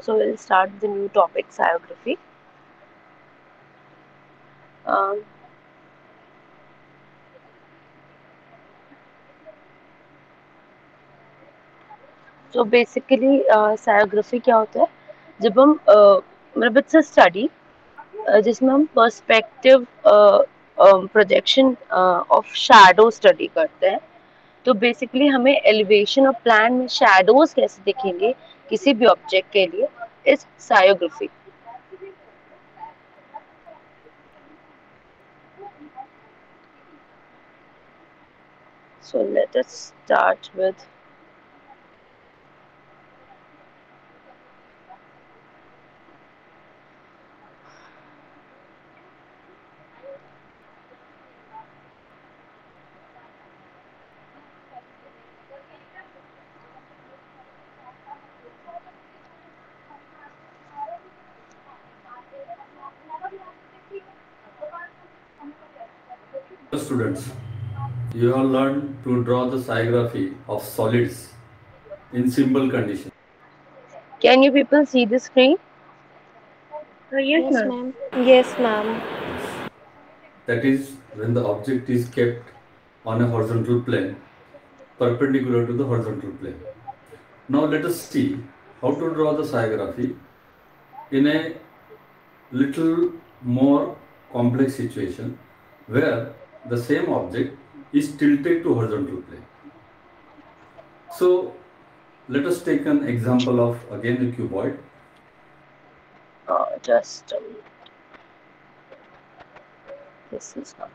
So we'll start the new topic, physiography. Um, so basically, physiography क्या होता है? जब हम मतलब इट्स अ स्टडी जिसमें हम perspective projection of shadow study करते हैं. तो बेसिकली हमें एलिवेशन और प्लान में शैडोज कैसे दिखेंगे किसी भी ऑब्जेक्ट के लिए इस सायोग्राफी. So let us start with Hello students, you have learned to draw the physiography of solids in simple conditions. can you people see the screen? Yes, Yes, ma'am. ma'am. Yes, ma'am. Yes. That is when the object is kept on a horizontal plane perpendicular to the horizontal plane. Now let us see how to draw the physiography in a little more complex situation where the same object is tilted to horizontal plane. So let us take an example of again the cuboid. Just this is not.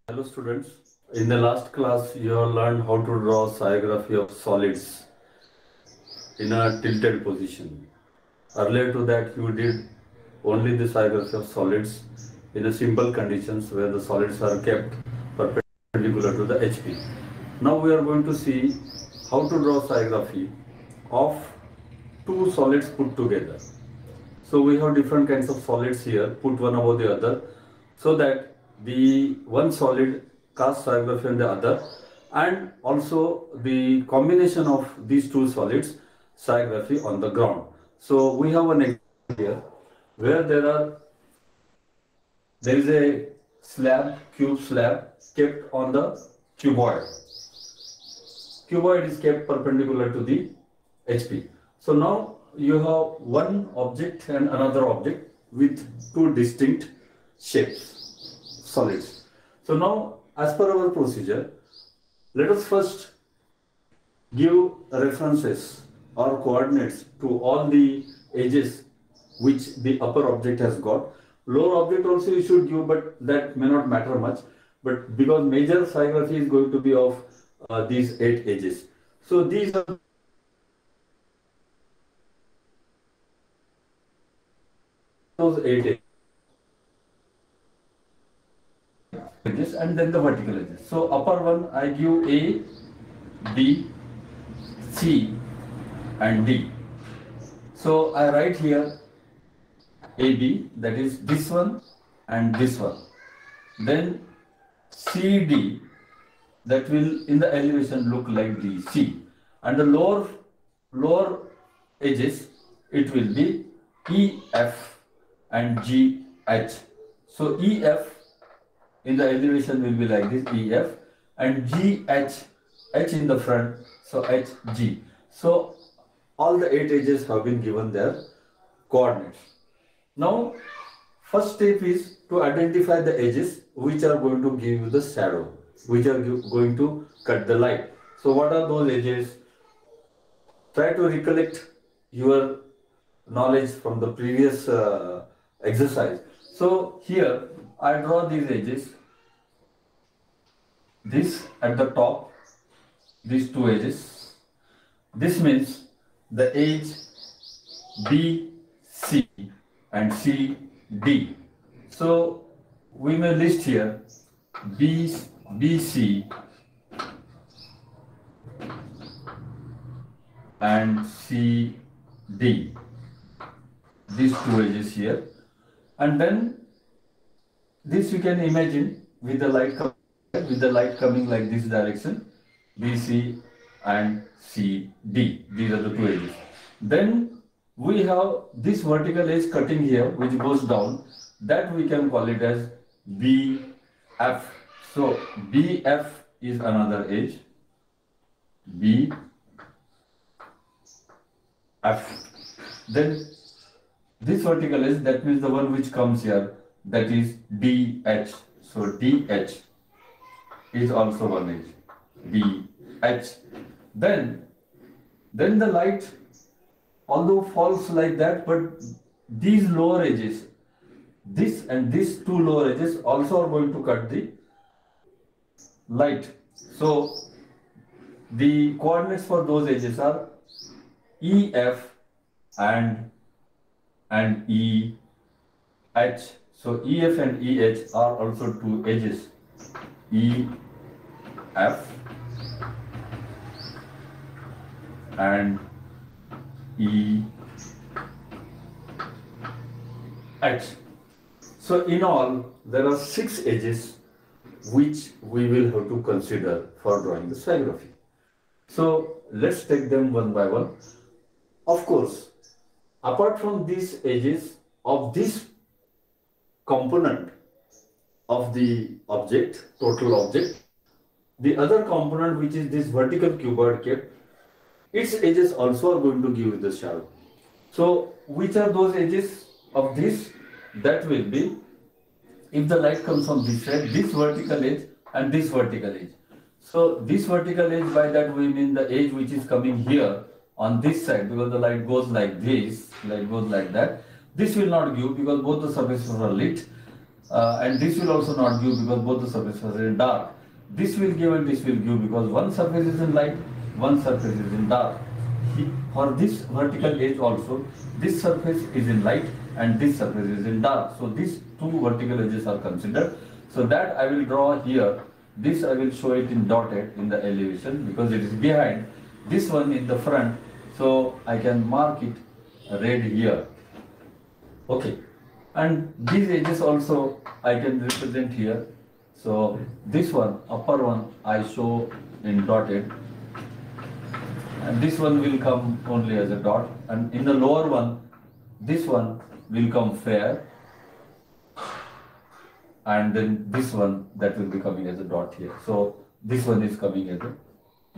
Hello students. In the last class, you have learned how to draw physiography of solids in a tilted position. Earlier to that, you did only the physiography of solids in a simple conditions where the solids are kept perpendicular to the HP. Now we are going to see how to draw physiography of two solids put together. So we have different kinds of solids here, put one above the other, so that the one solid casts physiography on the other, and also the combination of these two solids physiography on the ground. So we have an example here where there is a slab, cube slab kept on the cuboid. Cuboid is kept perpendicular to the HP. So now you have one object and another object with two distinct shapes, solids. So now, as per our procedure, let us first give references or coordinates to all the edges which the upper object has got. Lower object also you should give, but that may not matter much. But because major physiography is going to be of these 8 edges. So these are those 8 edges and then the vertical edges. So upper one I give A, B, C and D. So I write here AB, that is this one and this one. Then CD, that will in the elevation look like the C, and the lower edges it will be EF and GH. So EF in the elevation will be like this, EF, and GH, H in the front, so HG. So all the 8 edges have been given their coordinates. Now first step is to identify the edges which are going to give you the shadow, which are going to cut the light. So what are those edges? Try to recollect your knowledge from the previous exercise. So here I draw these edges, this at the top, these two edges. This means the edge BC and CD. So we may list here BC and CD, these two edges here, and then this you can imagine with the light coming like this direction, BC and CD, these are the two edges. Then we have this vertical edge cutting here which goes down, that we can call it as BF. So BF is another edge, BF. Then this vertical edge, that means the one which comes here, that is DH. So DH is also one edge, DH. Then the light, although falls like that, but these lower edges, this and these two lower edges also are going to cut the light. So the coordinates for those edges are EF and EH. So EF and EH are also two edges, EF and EH. So in all, there are 6 edges which we will have to consider for drawing the scigraphy. So let's take them one by one. Of course, apart from these edges of this component of the object, total object, the other component, which is this vertical cuboid cap, its edges also are going to give the shadow. So which are those edges of this? That will be, if the light comes from this side, this vertical edge and this vertical edge. So this vertical edge, by that we mean the edge which is coming here on this side, because the light goes like this, light goes like that. This will not give because both the surfaces are lit, and this will also not give because both the surfaces are in dark. This will give and this will give because one surface is in light, one surface is in dark. For this vertical edge also, this surface is in light and this surface is in dark. So these two vertical edges are considered. So that I will draw here. This I will show it in dotted in the elevation because it is behind. This one in the front. So I can mark it red here. Okay. And these edges also I can represent here. So this one, upper one, I show in dotted. And this one will come only as a dot, and in the lower one, this one will come fair, and then this one, that will be coming as a dot here. So this one is coming as a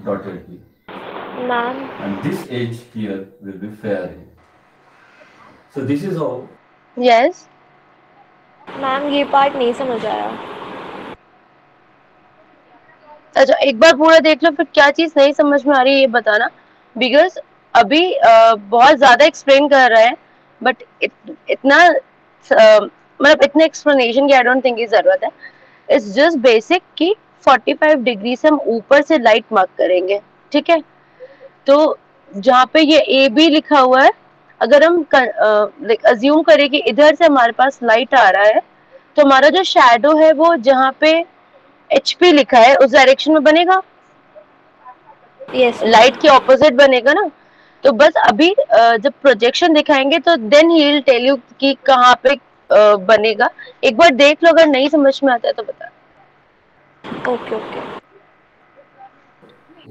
dotted here. Ma'am. And this edge here will be fair here. So this is how. Yes. Ma'am ये part नहीं समझ आया. अच्छा, एक बार पूरा देख लो, फिर क्या चीज नहीं समझ में आ रही है ये बताना, बिकॉज अभी बहुत ज्यादा एक्सप्लेन कर रहा है, बट इतना मतलब इतने एक्सप्लेनेशन की आई डोंट थिंक की जरूरत है. इट्स जस्ट बेसिक कि 45 डिग्री से हम ऊपर से लाइट मार्क करेंगे, ठीक है. तो जहाँ पे ये ए बी लिखा हुआ है, अगर हम लाइक अज्यूम करें कि इधर से हमारे पास लाइट आ रहा है, तो हमारा जो शैडो है वो जहाँ पे HP लिखा है उस डायरेक्शन में बनेगा. Yes. लाइट के ऑपोजिट बनेगा ना. तो बस अभी जब प्रोजेक्शन दिखाएंगे तो then he will tell you कि कहाँ पे बनेगा। एक बार देख लो, अगर नहीं समझ में आता है तो बता। Okay okay.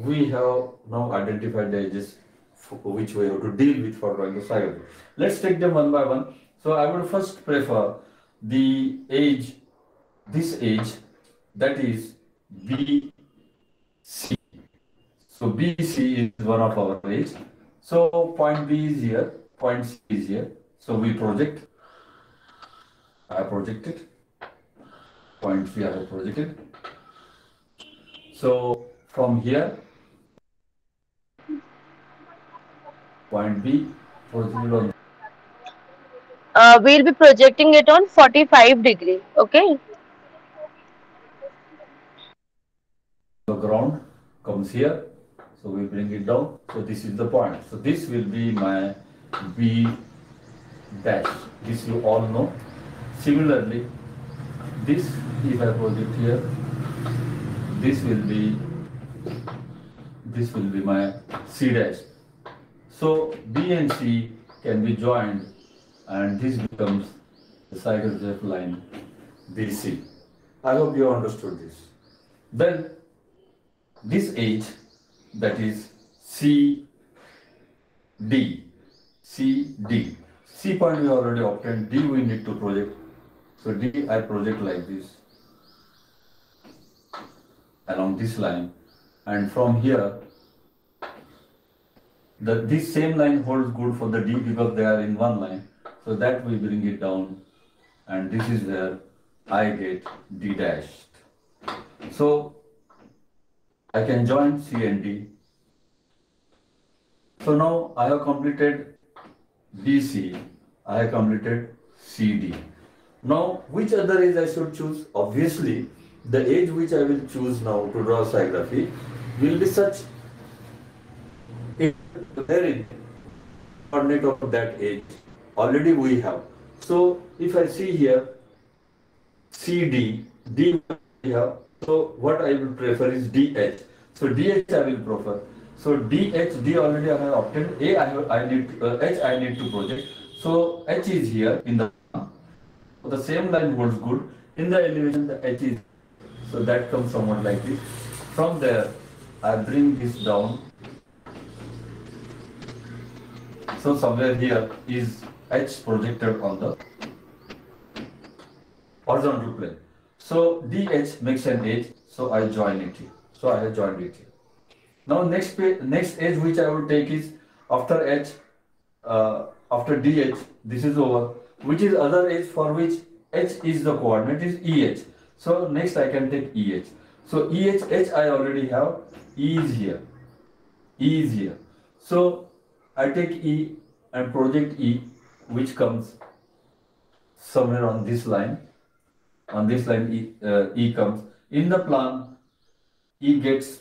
We have now identified the edges which we have to deal with for drawing the cycle. Let's take them one by one. So I would first prefer the edge, this edge, that is BC. So BC is one of our edge. So point B is here, point C is here. So we project. I have projected. Point C I have projected. So from here, point B projected on We'll be projecting it on 45 degree. Okay. the ground, comes here. So we bring it down. So this is the point. So this will be my B dash. This you all know. Similarly, this if I project here, this will be this will be my C dash. So B and C can be joined, and this becomes the cycle line BC. I hope you understood this. Then this edge, that is CD. CD. C point we already obtained, D we need to project. So D I project like this along this line, and from here this same line holds good for the D because they are in one line. So that we bring it down, and this is where I get D dashed. So I can join C and D. So now I have completed BC, I have completed CD. Now which other edge I should choose? Obviously, the edge which I will choose now to draw psicography will be such wherein coordinate of that edge already we have. So if I see here CD, D we have. So what I will prefer is DH. So DH I will prefer. So DH, D already I have obtained. A I need H I need to project. So H is here in the so the same line holds good. In the elevation the H is so that comes somewhat like this. From there I bring this down. So somewhere here is H projected on the horizontal plane. So DH makes an edge, so I join it here. So I have joined it here. Now next edge which I will take is after H, after DH, this is over. Which is other edge for which H is the coordinate is EH. So next I can take EH. So EH, H I already have, E is here. E is here. So I take E and project E, which comes somewhere on this line. On this line, E comes. In the plan, E gets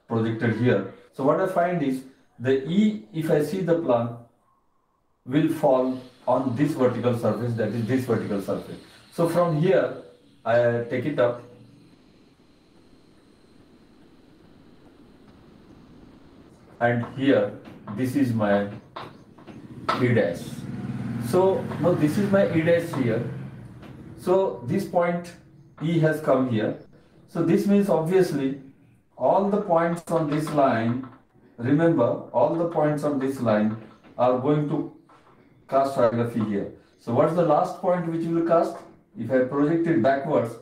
projected here. So what I find is the E, if I see the plan, will fall on this vertical surface, that is this vertical surface. So from here, I take it up. And here, this is my E dash. So now this is my E dash here. So this point E has come here. So this means obviously all the points on this line, remember all the points on this line are going to cast geography here. So what's the last point which you will cast? If I project it backwards,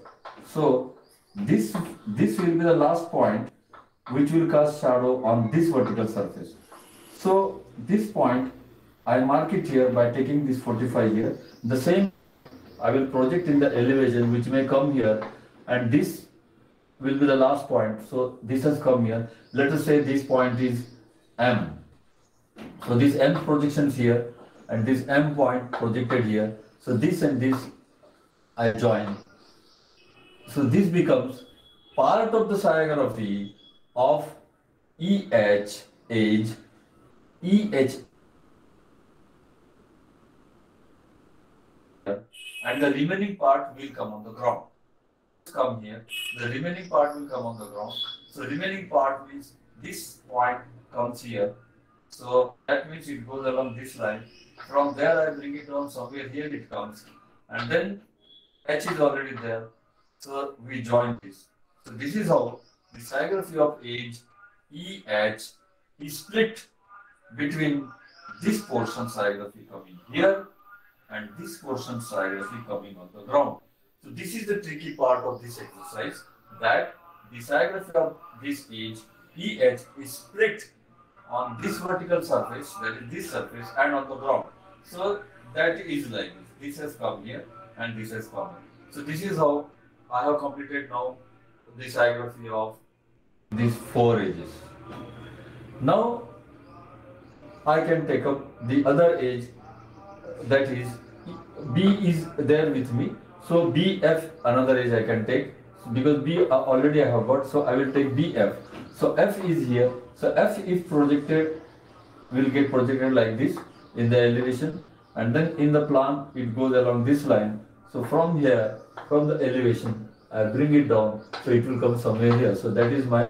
so this will be the last point which will cast shadow on this vertical surface. So this point I mark it here by taking this 45 here. The same I will project in the elevation which may come here, and this will be the last point. So this has come here. Let us say this point is M. So this M projections here and this M point projected here. So this and this I join. So this becomes part of the psicography of EH edge, EH, and the remaining part will come on the ground. Come here, the remaining part will come on the ground. So remaining part means this point comes here. So that means it goes along this line. From there, I bring it down somewhere here it comes, and then H is already there. So we join this. So this is how the psicography of age EH is split between this portion psicography coming here and this portion psicography coming on the ground. So this is the tricky part of this exercise, that the psicography of this age EH is split on this vertical surface, that is this surface, and on the ground. So that is like this. This has come here and this has come here. So this is how I have completed now the psicography of these four edges. Now I can take up the other edge, that is B is there with me. So BF another edge I can take, because B already I have got, so I will take BF. So F is here. So F if projected will get projected like this in the elevation, and then in the plan it goes along this line. So from here, from the elevation, I bring it down, so it will come somewhere here. So that is my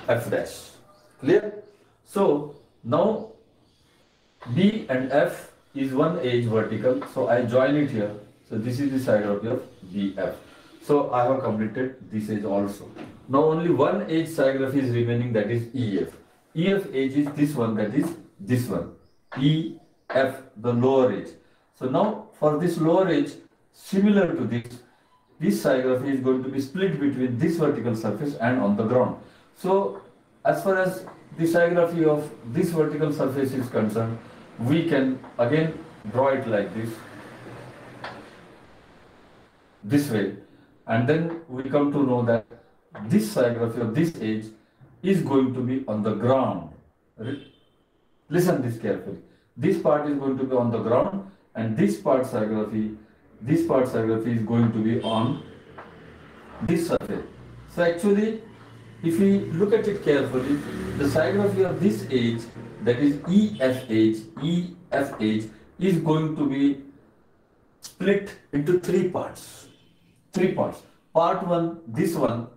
F dash. Clear? So now B and F is one edge vertical, so I join it here. So this is the side of BF. So I have completed this edge also. Now only one edge psicography is remaining, that is EF. EF edge is this one, that is this one. EF, the lower edge. So now for this lower edge, similar to this psicography is going to be split between this vertical surface and on the ground. So as far as the psicography of this vertical surface is concerned, we can again draw it like this way, and then we come to know that this psicography of this edge is going to be on the ground. Listen this carefully. This part is going to be on the ground, and this part psicography is going to be on this surface. So actually, if we look at it carefully, the psicography of this edge, that is EF edge, is going to be split into three parts. Three parts. Part one, this one,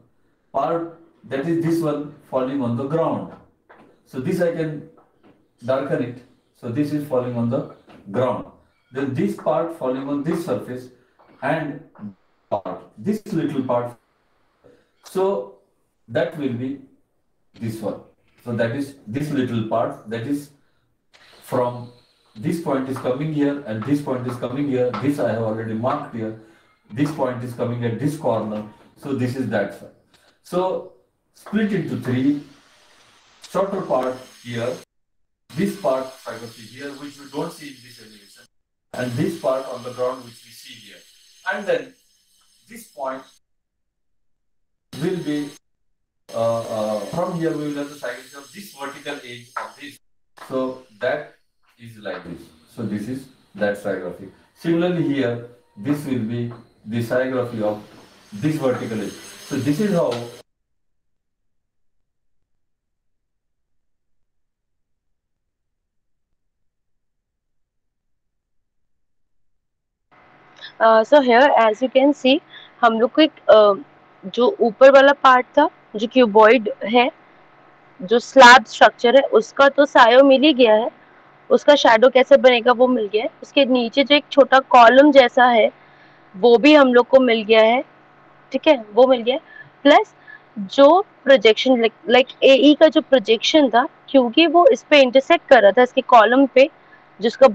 part that is this one falling on the ground. So this I can darken it. So this is falling on the ground. Then this part falling on this surface, and this little part. So that will be this one. So that is this little part, that is from this point is coming here and this point is coming here. This I have already marked here. This point is coming at this corner. So this is that side. So split into three. Shorter part here. This part I will see here, which we don't see in this elevation, and this part on the ground which we see here. And then this point will be from here we will have the psicography of this vertical edge of this. So that is like this. So this is that psicography. Similarly here, this will be the psicography of this vertical edge. So this is how So here as you can see, हम लोग को एक जो ऊपर वाला part था, जो cuboid है, जो स्लैब स्ट्रक्चर है, उसका तो सायो मिल ही गया है, उसका शैडो कैसे बनेगा वो मिल गया है। उसके नीचे जो एक छोटा कॉलम जैसा है वो भी हम लोग को मिल गया है, ठीक है, वो मिल गया है। प्लस जो प्रोजेक्शन लाइक एई का जो प्रोजेक्शन था, क्योंकि वो इस पे इंटरसेक्ट कर रहा था इसके कॉलम पे, जिसका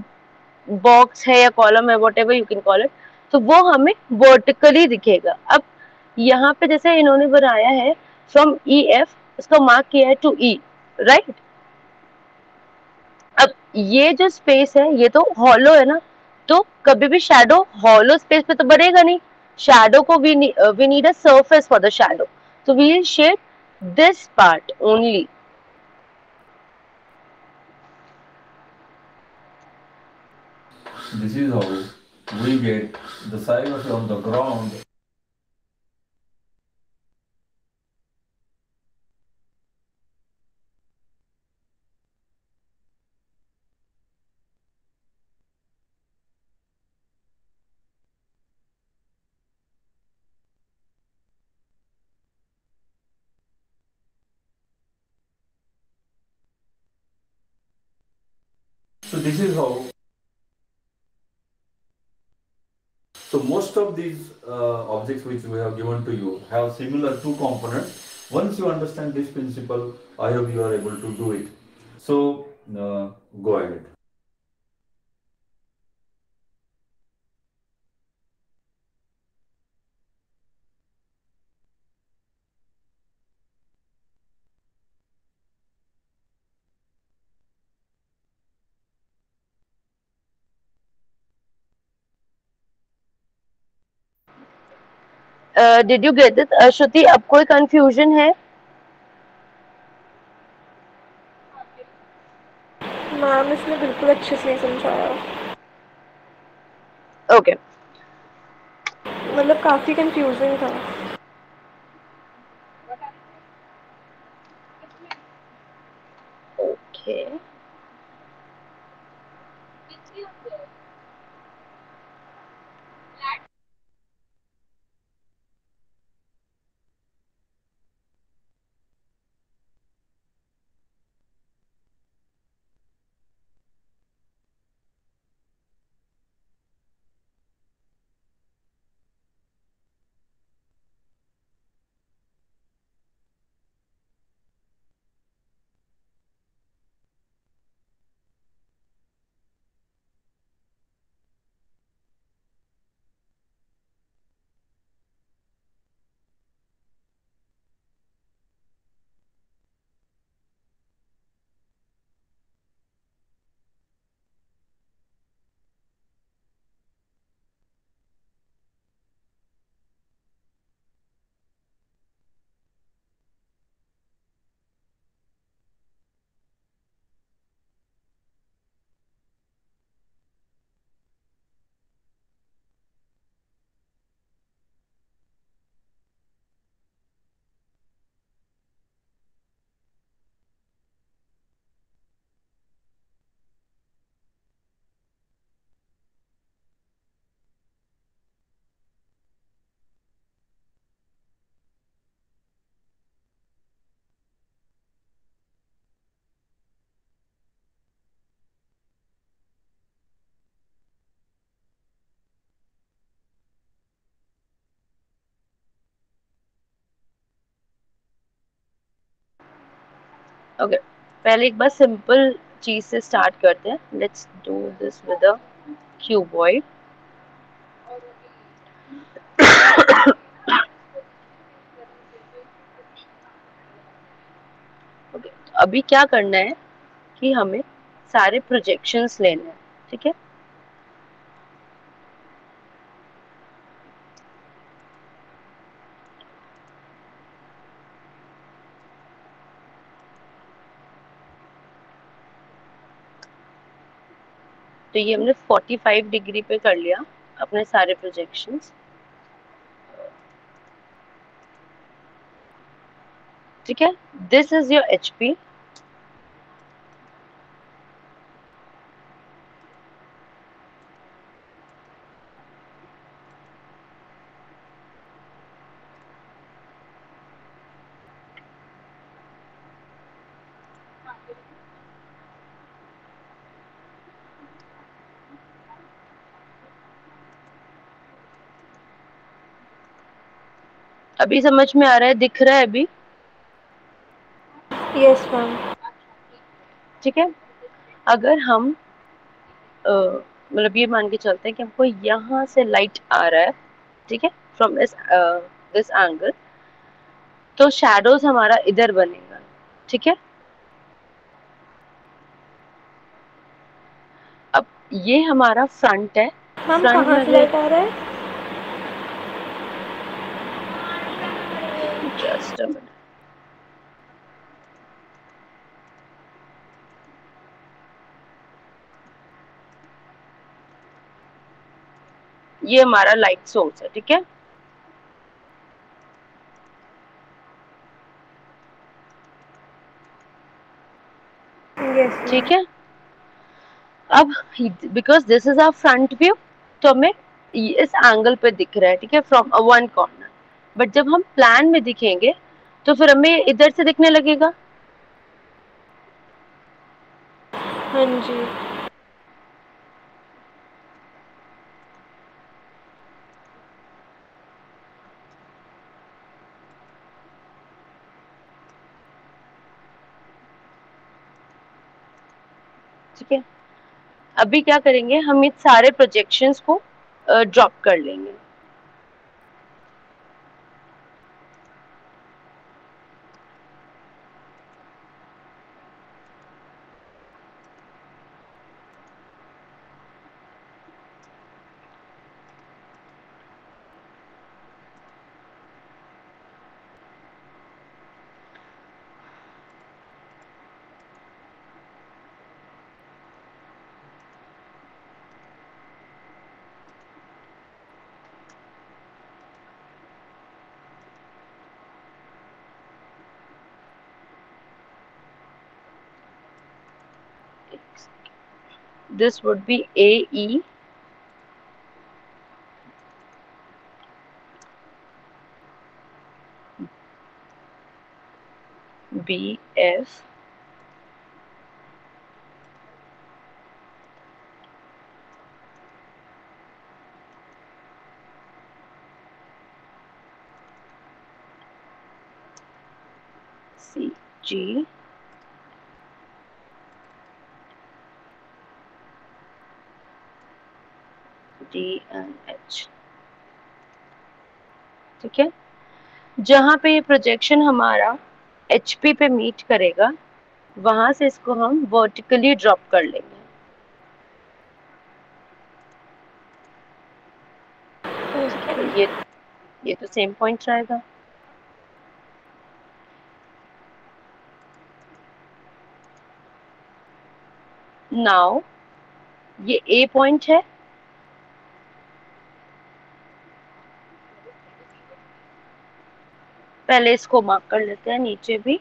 बॉक्स है या कॉलम है, what ever you can call it, तो वो हमें वर्टिकली दिखेगा। अब यहाँ पे जैसे इन्होंने बनाया है फ्रॉम ई एफ, उसका मार्क किया है टू ई, राइट। अब ये जो स्पेस है ये तो हॉलो है ना, तो कभी भी शैडो हॉलो स्पेस पे तो बनेगा नहीं। शैडो को we need a surface for the shadow, so we'll shape this part only. this is how we get the psicography on the ground. So this is how. So most of these objects which we have given to you have similar two components. Once you understand this principle, I hope you are able to do it. So go ahead. Did you get it Shruti? अब कोई confusion है? Ma'am इसने बिल्कुल अच्छे से नहीं समझाया, okay मतलब काफ़ी कंफ्यूजिंग था। ओके ओके पहले एक बार सिंपल चीज से स्टार्ट करते हैं. Let's do this with a cuboid. Okay अभी क्या करना है कि हमें सारे प्रोजेक्शंस लेने हैं. ठीक है, तो ये हमने 45 डिग्री पे कर लिया अपने सारे प्रोजेक्शंस. ठीक है, दिस इज योर एचपी. अभी समझ में आ रहा है, दिख रहा है अभी? Yes ma'am. ठीक है, अगर हम मतलब ये मान के चलते हैं कि हमको यहाँ से लाइट आ रहा है, ठीक है, फ्रॉम दिस एंगल, तो शैडोज हमारा इधर बनेगा. ठीक है, अब ये हमारा फ्रंट है. मैम फ्रंट कहाँ में से अगर लाइट आ रहा है? जस्ट अ मिनट, ये हमारा लाइट सोर्स है. ठीक है, यस ठीक मैम। है. अब because this is our front view, तो हमें इस एंगल पे दिख रहा है. ठीक है, फ्रॉम वन कॉर्नर. बट जब हम प्लान में दिखेंगे तो फिर हमें इधर से दिखने लगेगा. हाँ जी। ठीक है, अभी क्या करेंगे, हम इन सारे प्रोजेक्शंस को ड्रॉप कर लेंगे। This would be AE, BF, CG, DNH। ठीक है, जहां पे ये प्रोजेक्शन हमारा HP पे मीट करेगा, वहां से इसको हम वर्टिकली ड्रॉप कर लेंगे। तो ये तो सेम पॉइंट रहेगा। नाउ ये A पॉइंट है, पहले इसको मार्क कर लेते हैं नीचे भी।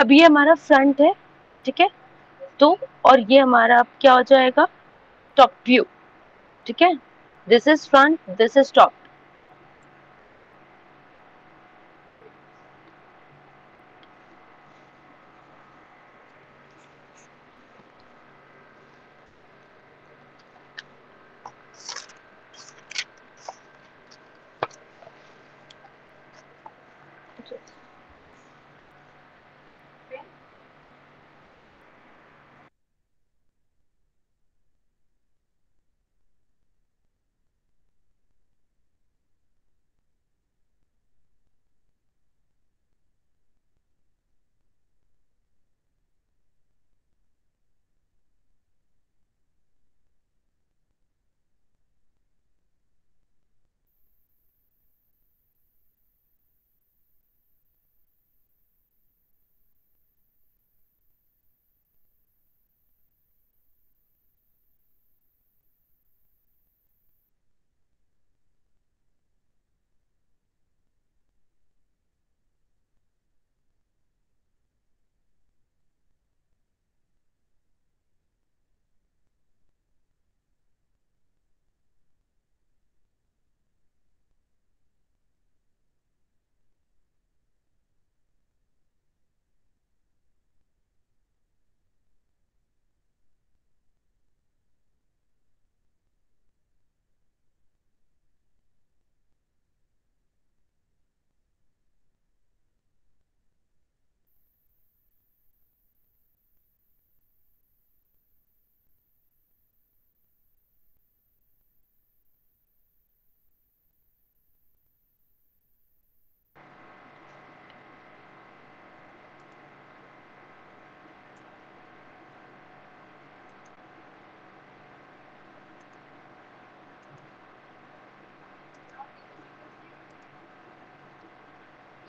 अब ये हमारा फ्रंट है, ठीक है, तो और ये हमारा अब क्या हो जाएगा, टॉप व्यू। ठीक है, this is front, this is top.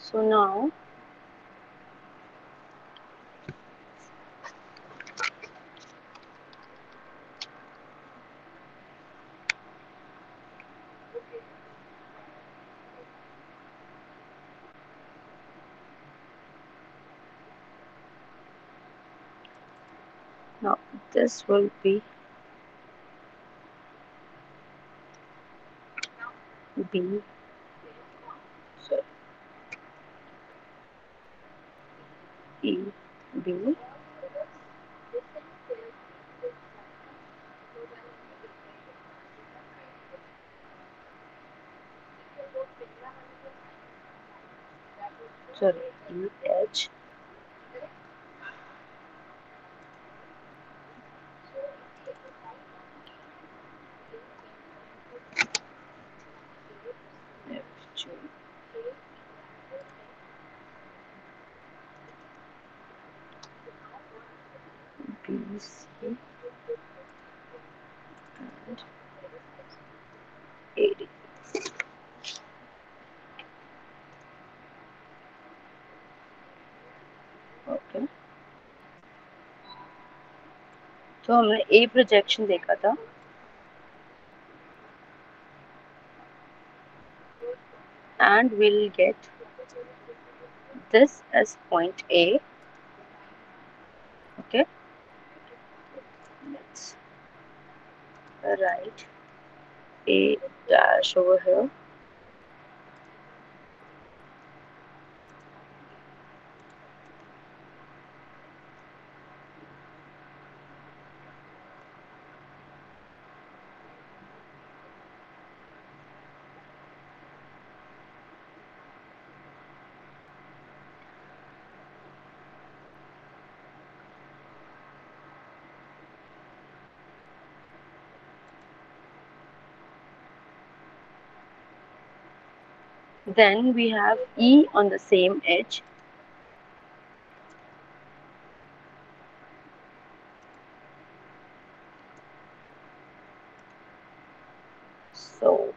So now now this will be B, sorry, E, B, sorry, E, H, BC and AD. Okay, तो हमने ए प्रोजेक्शन देखा था, and we'll get this as point A. Okay, let's write A dash over here. Then we have E on the same edge. So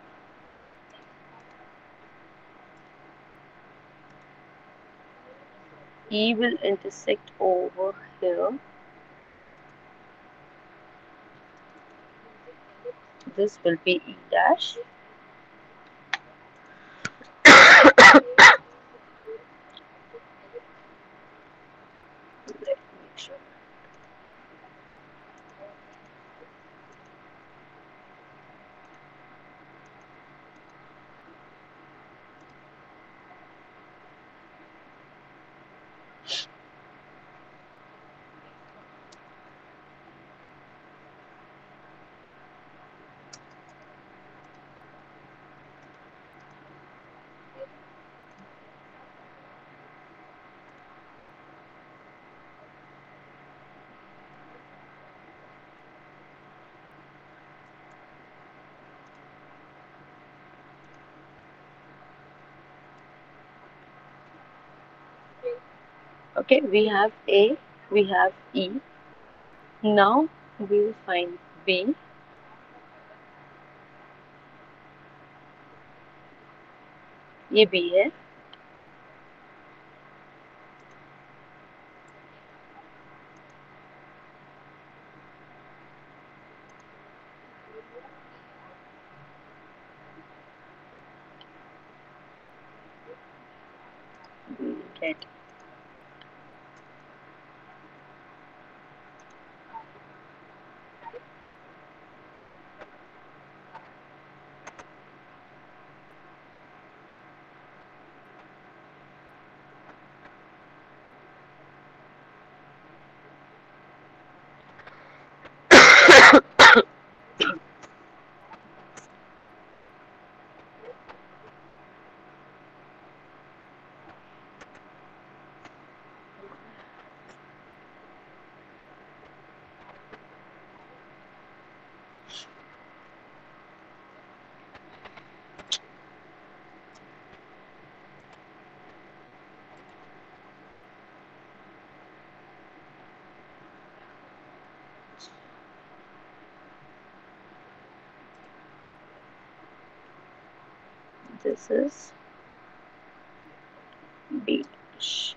E will intersect over here. This will be E dash. Let me make sure. Okay, we have A, we have E. Now we'll find B. ये B है. We get this is B dash.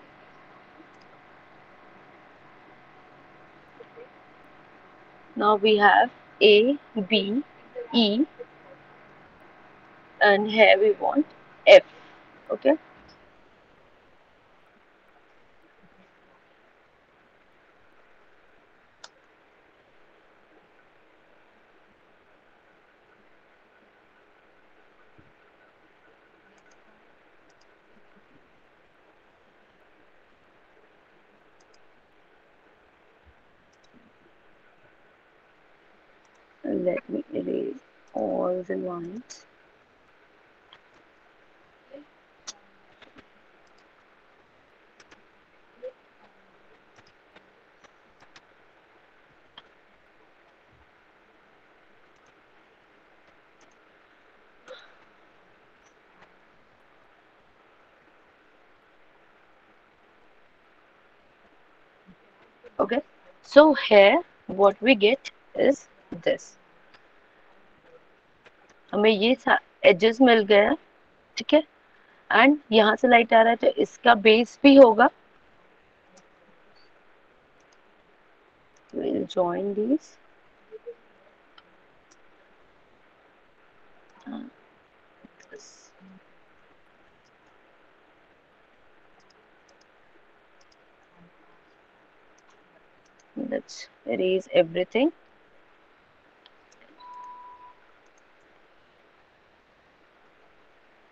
Now we have A, B, E, and here we want F. Okay, let me erase all the lines. Okay, So here what we get is this. हमें ये edges मिल गया, ठीक है, and यहाँ से light आ रहा है तो इसका बेस भी होगा. We'll join these. This. Let's erase everything.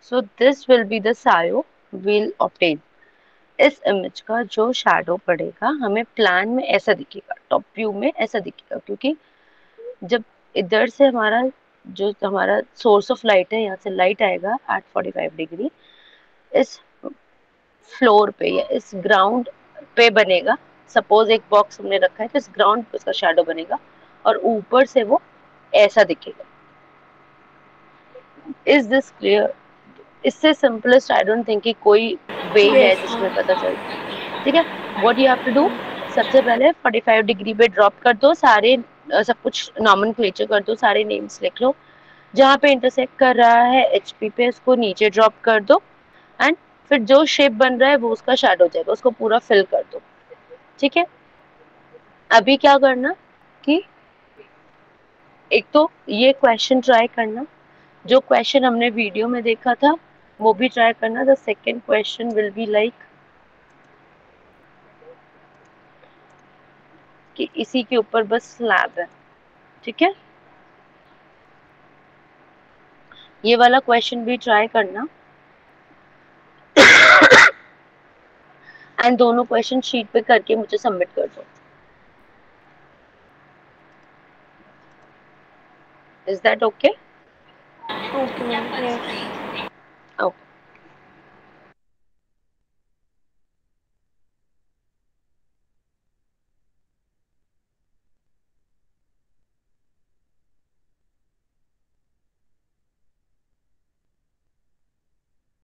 So this will be the SIO we'll obtain. इस इमेज का जो शैडो पड़ेगा हमें प्लान में ऐसा दिखेगा, टॉप व्यू में ऐसा दिखेगा, क्योंकि जब इधर से हमारा जो हमारा सोर्स ऑफ लाइट है, यहाँ से लाइट आएगा एट 45 डिग्री इस फ्लोर पे या इस ग्राउंड पे बनेगा. सपोज एक बॉक्स हमने रखा है तो इस ग्राउंड पे उसका शैडो बनेगा और ऊपर से वो ऐसा दिखेगा. Is this clear? इससे सिंपलेस्ट आई डोंट थिंक कि कोई वे है Yes, जिसमें ma'am. पता चल. ठीक है, what you have to do, सबसे पहले 45 डिग्री पे ड्रॉप कर दो सारे, सब कुछ नॉमेनक्लेचर कर दो, सारे नेम्स लिख लो. जहाँ पे इंटरसेक्ट कर रहा है एचपी पे उसको नीचे ड्रॉप कर दो एंड फिर जो शेप बन रहा है वो उसका शैडो हो जाएगा, उसको पूरा फिल कर दो. ठीक है, अभी क्या करना कि एक तो ये क्वेश्चन ट्राई करना, जो क्वेश्चन हमने वीडियो में देखा था वो भी ट्राई करना. The second question will be like कि इसी के ऊपर बस स्लैब है. ठीक है, ये वाला क्वेश्चन भी ट्राई करना एंड दोनों क्वेश्चन शीट पे करके मुझे सबमिट कर दो. Is that okay? Okay, ma'am. Yes. Okay.